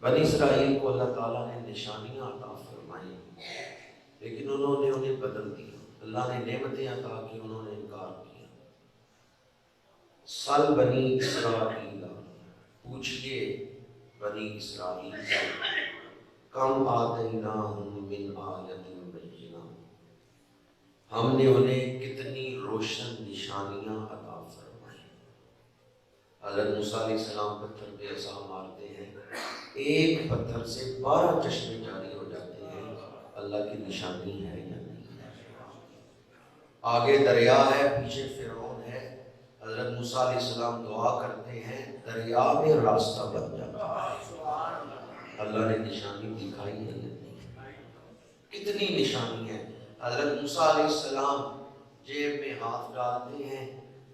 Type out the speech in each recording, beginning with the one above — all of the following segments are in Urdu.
بنی اسرائیل کو اللہ تعالیٰ نے نشانیاں عطا فرمائی، لیکن انہوں نے انہیں بدل دیا۔ اللہ نے نعمتیں عطا کی، انہوں نے انکار کیا۔ سل بنی اسرائیل، پوچھئے بنی اسرائیل سے، کم آتیناہم من آیۃ بینہ، ہم نے انہیں کتنی روشن نشانیاں عطا فرمائی۔ حضرت موسیٰ علیہ السلام پتھر پہ عصا مارتے ہیں، ایک پتھر سے 12 چشمے جاری ہو جاتے ہیں۔ اللہ کی نشانی ہے یا نہیں ہے؟ آگے دریا ہے، پیچھے فرعون ہے، حضرت موسیٰ علیہ السلام دعا کرتے ہیں، دریا میں راستہ بن جاتا ہے۔ اللہ نے نشانی دکھائی ہے یا نہیں؟ کتنی نشانی ہے۔ حضرت موسیٰ علیہ السلام جیب میں ہاتھ ڈالتے ہیں،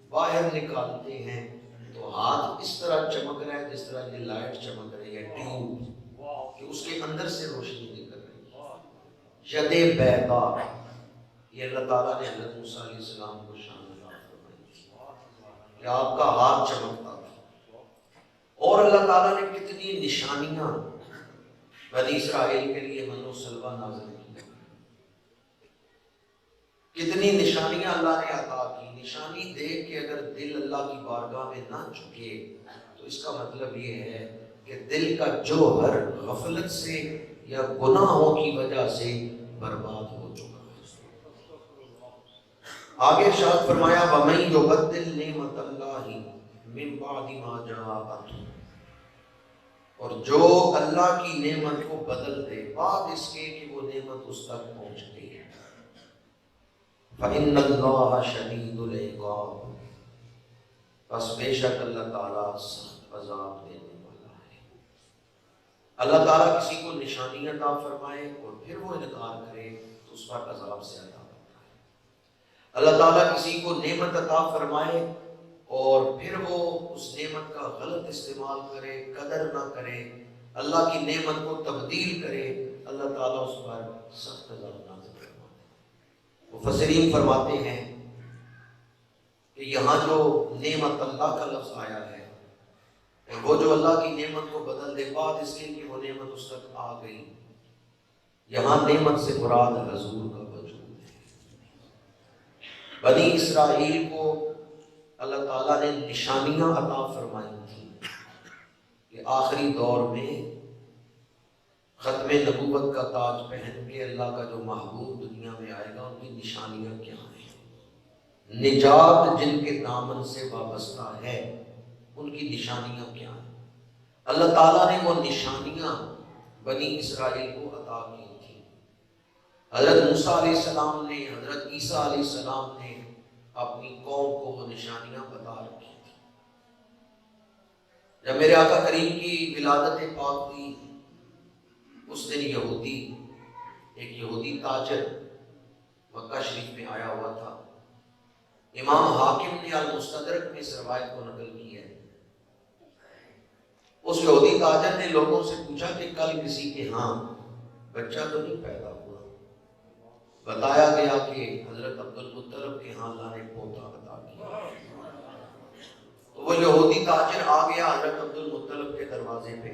باہر نکالتے ہیں تو ہاتھ اس طرح چمک رہا ہے جس طرح یہ لائٹ چمک رہی ہے، ٹیوب، کہ اس کے اندر سے روشنی نکل رہی ہے۔ ید بیضا، یہ اللہ تعالیٰ نے حضرت موسیٰ علیہ السلام کو شان عطا فرمائی تھی کہ آپ کا ہاتھ چمکتا تھا۔ اور اللہ تعالیٰ نے کتنی نشانیاں بنی اسرائیل کے لیے من و سلوہ نازل کی، کتنی نشانیاں اللہ نے عطا کی۔ نشانی دیکھ کے اگر دل اللہ کی بارگاہ میں نہ جھکے تو اس کا مطلب یہ ہے کہ دل کا جوہر غفلت سے یا گناہوں کی وجہ سے برباد ہو چکا ہے۔ آگے ارشاد فرمایا وَمَن يُبَدِّلْ نِعْمَتَ اللَّهِ مِن بَعْدِ مَا جَاءَتْهُ، اور جو اللہ کی نعمت کو بدل دے بعد اس کے کہ وہ نعمت اس تک پہنچ گئی ہے، فَإِنَّ اللَّهَ شَدِيدُ الْعِقَابِ، بس بے شک اللہ تعالیٰ سخت عذاب دینے والا ہے۔ اللہ تعالیٰ کسی کو نشانی عطا فرمائے اور پھر وہ انکار کرے تو اس پر عذاب سے عذاب ہوتا ہے۔ اللہ تعالیٰ کسی کو نعمت عطا فرمائے اور پھر وہ اس نعمت کا غلط استعمال کرے، قدر نہ کرے، اللہ کی نعمت کو تبدیل کرے، اللہ تعالیٰ اس پر سخت عذاب نازل فرماتے ہیں۔ مفسرین فرماتے ہیں کہ یہاں جو نعمت اللہ کا لفظ آیا ہے، اور وہ جو اللہ کی نعمت کو بدل دے بعد اس کے کہ وہ نعمت اس تک آ گئی، یہاں نعمت سے مراد حضور کا وجود ہے۔ بنی اسرائیل کو اللہ تعالیٰ نے نشانیاں عطا فرمائی تھیں کہ آخری دور میں ختم نبوت کا تاج پہن کے اللہ کا جو محبوب دنیا میں آئے گا، ان کی نشانیاں کیا ہیں، نجات جن کے دامن سے وابستہ ہے ان کی نشانیاں کیا ہیں۔ اللہ تعالیٰ نے وہ نشانیاں بنی اسرائیل کو عطا کی تھیں۔ حضرت موسیٰ علیہ السلام نے، حضرت عیسیٰ علیہ السلام نے اپنی قوم کو وہ نشانیاں بتا رکھی تھی۔ جب میرے آقا کریم کی ولادت پاک ہوئی، اس دن ایک یہودی تاجر مکہ شریف میں آیا ہوا تھا۔ امام حاکم نے المستدرک میں اس روایت کو نقل کی ہے۔ اس یہودی تاجر نے لوگوں سے پوچھا کہ کل کسی کے ہاں بچہ تو نہیں پیدا ہوا؟ بتایا گیا کہ حضرت عبد المطلب کے ہاں اللہ نے پوتا عطا کیا۔ تو وہ یہودی تاجر آ گیا حضرت عبد المطلب کے دروازے پہ،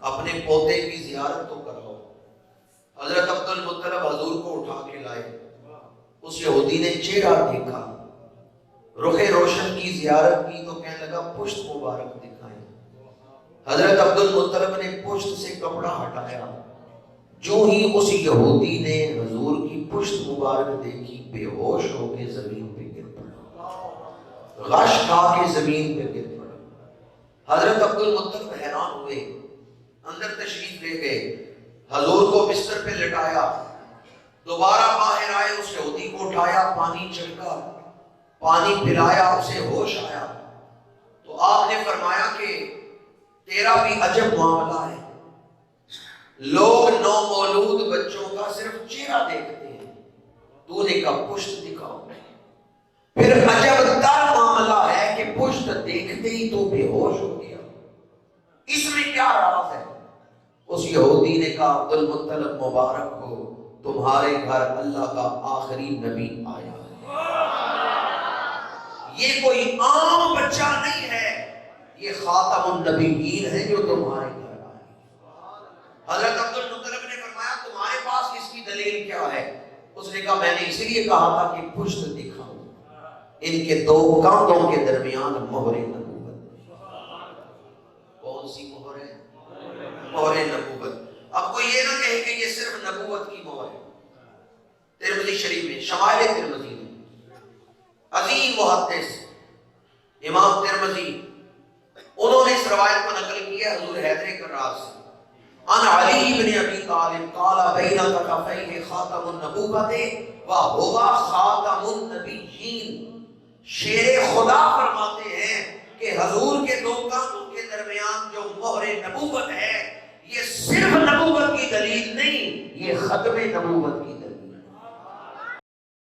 اپنے پوتے کی زیارت تو کراؤ۔ حضرت عبد المطلب حضور کو اٹھا کے لائے۔ اس یہودی نے چہرہ دیکھا، رخ روشن کی، زیارت کی تو کہنے لگا پشت مبارک دکھائیں۔ حضرت عبد المطلب نے پشت سے کپڑا ہٹایا، جو ہی اس یہودی نے حضور کی پشت مبارک دیکھی، بے ہوش ہو کے زمین پہ گر پڑا، غش کھا کے زمین پہ گر پڑا۔ حضرت عبد المطلب حیران ہوئے، اندر تشریف لے گئے، حضور کو بستر پہ لٹایا، دوبارہ باہر آئے، اس یہودی کو اٹھایا، پانی چھڑکا، پانی پلایا، اسے ہوش آیا۔ تو آپ نے فرمایا کہ تیرا بھی عجب معاملہ ہے، لوگ نومولود بچوں کا صرف چہرہ دیکھتے ہیں، تو نے کہا پشت دکھاؤ۔ پھر عجب تر معاملہ ہے کہ پشت دیکھتے ہی تو بے ہوش ہو گیا، اس میں کیا راز ہے؟ اس یہودی نے کہا عبد المطلب مبارک ہو، تمہارے گھر اللہ کا آخری نبی آیا ہے، یہ کوئی عام بچہ نہیں ہے، یہ خاتم النبیین ہے جو تمہارے گھر آئے۔ حضرت عبد المطلب نے فرمایا تمہارے پاس اس کی دلیل کیا ہے؟ اس نے کہا میں نے اسی لیے کہا تھا کہ پشت دکھاؤں، ان کے دو کاندھوں کے درمیان مہر نبوت۔ کون سی مہر ہے؟ مہر نبوت۔ اب کوئی یہ نہ کہے کہ یہ صرف نبوت کی مہر ہے۔ ترمذی شریف میں، شمائل ترمذی میں، عظیم محدث امام ترمذی، انہوں نے اس روایت کو نقل کیا حضور حیدر کرار سے، ان علی بن ابی طالب قال بین کفیہ خاتم النبوۃ وہو خاتم النبیین۔ شیر خدا فرماتے ہیں کہ حضور کے دو کانوں کے درمیان جو مہر نبوت ہے، یہ صرف نبوت کی دلیل نہیں، یہ ختم نبوت کی